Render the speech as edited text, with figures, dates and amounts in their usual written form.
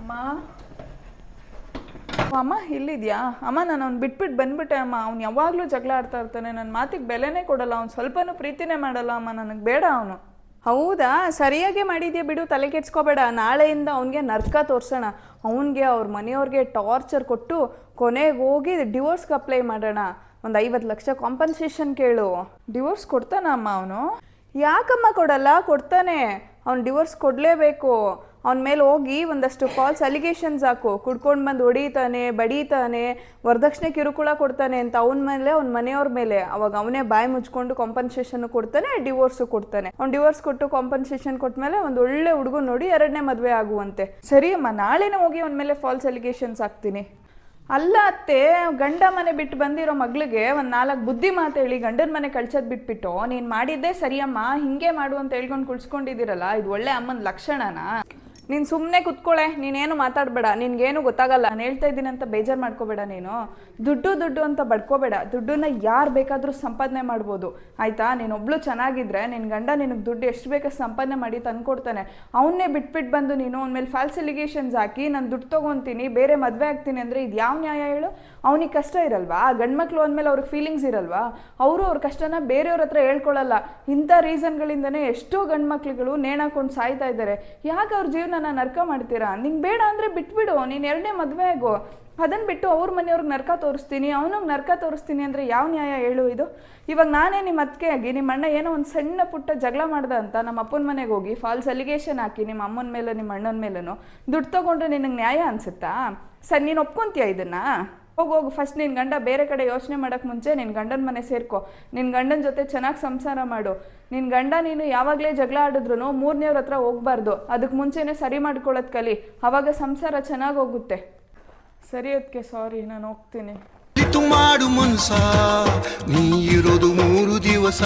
ಅಮ್ಮ ಅಮ್ಮ ಇಲ್ಲಿದ್ಯಾ ಅಮ್ಮ? ನಾನು ಅವ್ನು ಬಿಟ್ಬಿಟ್ಟು ಬಂದ್ಬಿಟ್ಟೆ ಅಮ್ಮ. ಅವ್ನು ಯಾವಾಗಲೂ ಜಗಳ ಆಡ್ತಾ ಇರ್ತಾನೆ, ನನ್ನ ಮಾತಿಗೆ ಬೆಲೆನೇ ಕೊಡಲ್ಲ, ಅವ್ನು ಸ್ವಲ್ಪನೂ ಪ್ರೀತಿನೇ ಮಾಡಲ್ಲ ಅಮ್ಮ. ನನಗೆ ಬೇಡ ಅವನು. ಹೌದಾ, ಸರಿಯಾಗೇ ಮಾಡಿದ್ಯಾ ಬಿಡು, ತಲೆ ಕೆಡ್ಸ್ಕೋಬೇಡ. ನಾಳೆಯಿಂದ ಅವನಿಗೆ ನರ್ಕ ತೋರಿಸೋಣ. ಅವನಿಗೆ ಅವ್ರ ಮನೆಯವ್ರಿಗೆ ಟಾರ್ಚರ್ ಕೊಟ್ಟು ಕೊನೆಗೆ ಹೋಗಿ ಡಿವೋರ್ಸ್ಗೆ ಅಪ್ಲೈ ಮಾಡೋಣ. ಒಂದು 50 ಲಕ್ಷ ಕಾಂಪನ್ಸೇಷನ್ ಕೇಳು. ಡಿವೋರ್ಸ್ ಕೊಡ್ತಾನ ಅಮ್ಮ ಅವನು? ಯಾಕಮ್ಮ ಕೊಡಲ್ಲ? ಕೊಡ್ತಾನೆ. ಅವ್ನು ಡಿವೋರ್ಸ್ ಕೊಡಲೇಬೇಕು. ಅವನ ಮೇಲೆ ಹೋಗಿ ಒಂದಷ್ಟು ಫಾಲ್ಸ್ ಅಲಿಗೇಷನ್ಸ್ ಹಾಕು. ಕುಡ್ಕೊಂಡು ಬಂದು ಹೊಡಿತಾನೆ, ಬಡೀತಾನೆ, ವರದಕ್ಷಿಣೆ ಕಿರುಕುಳ ಕೊಡ್ತಾನೆ ಅಂತ ಅವನ ಮೇಲೆ, ಅವ್ನ ಮನೆಯವ್ರ ಮೇಲೆ. ಅವಾಗ ಅವನೇ ಬಾಯಿ ಮುಚ್ಕೊಂಡು ಕಾಂಪನ್ಸೇಷನ್ ಕೊಡ್ತಾನೆ, ಡಿವೋರ್ಸು ಕೊಡ್ತಾನೆ. ಅವ್ನು ಡಿವೋರ್ಸ್ ಕೊಟ್ಟು ಕಾಂಪನ್ಸೇಷನ್ ಕೊಟ್ಮೇಲೆ ಒಂದು ಒಳ್ಳೆ ಹುಡುಗ ನೋಡಿ 2ನೇ ಮದುವೆ ಆಗುವಂತೆ. ಸರಿ ಅಮ್ಮ, ನಾಳೆನೇ ಹೋಗಿ ಅವನ ಮೇಲೆ ಫಾಲ್ಸ್ ಅಲಿಗೇಷನ್ಸ್ ಹಾಕ್ತೀನಿ. ಅಲ್ಲ ಅತ್ತೆ, ಗಂಡ ಮನೆ ಬಿಟ್ಟು ಬಂದಿರೋ ಮಗಳಿಗೆ ಒಂದು 4 ಬುದ್ಧಿ ಮಾತು ಹೇಳಿ ಗಂಡನ ಮನೆ ಕಳ್ಸೋದು ಬಿಟ್ಬಿಟ್ಟು ನೀನು ಮಾಡಿದ್ದೇ ಸರಿಯಮ್ಮ, ಹಿಂಗೆ ಮಾಡು ಅಂತ ಹೇಳ್ಕೊಂಡು ಕುಳ್ಸ್ಕೊಂಡಿದ್ದೀರಲ್ಲ, ಇದು ಒಳ್ಳೆ ಅಮ್ಮನ ಲಕ್ಷಣನಾ? ನೀನು ಸುಮ್ಮನೆ ಕುತ್ಕೊಳ್ಳೆ, ನೀನೇನು ಮಾತಾಡಬೇಡ, ನಿನ್ಗೇನು ಗೊತ್ತಾಗಲ್ಲ. ನಾನು ಹೇಳ್ತಾ ಇದ್ದೀನಿ ಅಂತ ಬೇಜಾರು ಮಾಡ್ಕೋಬೇಡ. ನೀನು ದುಡ್ಡು ಅಂತ ಬಡ್ಕೋಬೇಡ. ದುಡ್ಡನ್ನ ಯಾರು ಬೇಕಾದರೂ ಸಂಪಾದನೆ ಮಾಡ್ಬೋದು, ಆಯಿತಾ? ನೀನೊಬ್ಳು ಚೆನ್ನಾಗಿದ್ರೆ ನಿನ್ನ ಗಂಡ ನಿನಗೆ ದುಡ್ಡು ಎಷ್ಟು ಬೇಕಾದ್ರೆ ಸಂಪಾದನೆ ಮಾಡಿ ತಂದ್ಕೊಡ್ತಾನೆ. ಅವನ್ನೇ ಬಿಟ್ಬಿಟ್ಟು ಬಂದು ನೀನು ಅವನ ಮೇಲೆ ಫಾಲ್ಸ್ ಅಲಿಗೇಷನ್ಸ್ ಹಾಕಿ ನಾನು ದುಡ್ಡು ತೊಗೊತೀನಿ, ಬೇರೆ ಮದುವೆ ಆಗ್ತೀನಿ ಅಂದರೆ ಇದು ಯಾವ ನ್ಯಾಯ ಹೇಳು? ಅವನಿಗೆ ಕಷ್ಟ ಇರಲ್ವಾ? ಗಂಡು ಮಕ್ಕಳು ಅಂದಮೇಲೆ ಅವ್ರಿಗೆ ಫೀಲಿಂಗ್ಸ್ ಇರಲ್ವಾ? ಅವರು ಅವ್ರ ಕಷ್ಟನ ಬೇರೆಯವ್ರ ಹತ್ರ ಹೇಳ್ಕೊಳ್ಳಲ್ಲ. ಇಂಥ ರೀಸನ್ಗಳಿಂದನೇ ಎಷ್ಟೋ ಗಂಡು ಮಕ್ಳುಗಳು ನೇಣಾಕೊಂಡು ಸಾಯ್ತಾ ಇದ್ದಾರೆ. ಯಾಕೆ ಅವ್ರ ಜೀವನ ನರ್ಕ ಮಾಡ್ತೀರಾ? ನಿಂಗೆ ಬೇಡ ಅಂದರೆ ಬಿಟ್ಬಿಡು, ನೀನು 2ನೇ ಮದುವೆ ಆಗು. ಅದನ್ನು ಬಿಟ್ಟು ಅವ್ರ ಮನೆಯವ್ರಿಗೆ ನರ್ಕ ತೋರಿಸ್ತೀನಿ, ಅವನಿಗೆ ನರ್ಕ ತೋರಿಸ್ತೀನಿ ಅಂದರೆ ಯಾವ ನ್ಯಾಯ ಹೇಳು ಇದು? ಇವಾಗ ನಾನೇ ನಿಮ್ಮ ಅತ್ತಿಗೆ ಆಗಿ ನಿಮ್ಮ ಅಣ್ಣ ಏನೋ ಒಂದು ಸಣ್ಣ ಪುಟ್ಟ ಜಗಳ ಮಾಡ್ದ ಅಂತ ನಮ್ಮ ಅಪ್ಪನ ಮನೆಗೆ ಹೋಗಿ ಫಾಲ್ಸ್ ಅಲಿಗೇಷನ್ ಹಾಕಿ ನಿಮ್ಮ ಅಮ್ಮನ ಮೇಲೆ ನಿಮ್ಮ ಅಣ್ಣನ ಮೇಲೂ ದುಡ್ಡು ತೊಗೊಂಡ್ರೆ ನಿನಗೆ ನ್ಯಾಯ ಅನಿಸುತ್ತಾ? ಸರ್, ನೀನು ಒಪ್ಕೊಂತೀಯ ಇದನ್ನು? ಹೋಗು, ಫಸ್ಟ್ ನಿನ್ನ ಗಂಡ ಬೇರೆ ಕಡೆ ಯೋಚನೆ ಮಾಡೋಕ್ಕೆ ಮುಂಚೆ ನಿನ್ನ ಗಂಡನ ಮನೆ ಸೇರ್ಕೊ. ನಿನ್ನ ಗಂಡನ ಜೊತೆ ಚೆನ್ನಾಗಿ ಸಂಸಾರ ಮಾಡು. ನಿನ್ನ ಗಂಡ ನೀನು ಯಾವಾಗಲೇ ಜಗಳ ಆಡಿದ್ರು 3ನೇವ್ರ ಹತ್ರ ಹೋಗ್ಬಾರ್ದು. ಅದಕ್ಕೆ ಮುಂಚೆನೇ ಸರಿ ಮಾಡ್ಕೊಳ್ಳೋದು ಕಲಿ, ಆವಾಗ ಸಂಸಾರ ಚೆನ್ನಾಗಿ ಹೋಗುತ್ತೆ. ಸರಿ ಅದಕ್ಕೆ ಸಾರಿ, ನಾನು ಹೋಗ್ತೀನಿ. ಮಾಡು ಮನ್ಸ, ನೀ ಇರೋದು 3 ದಿವಸ.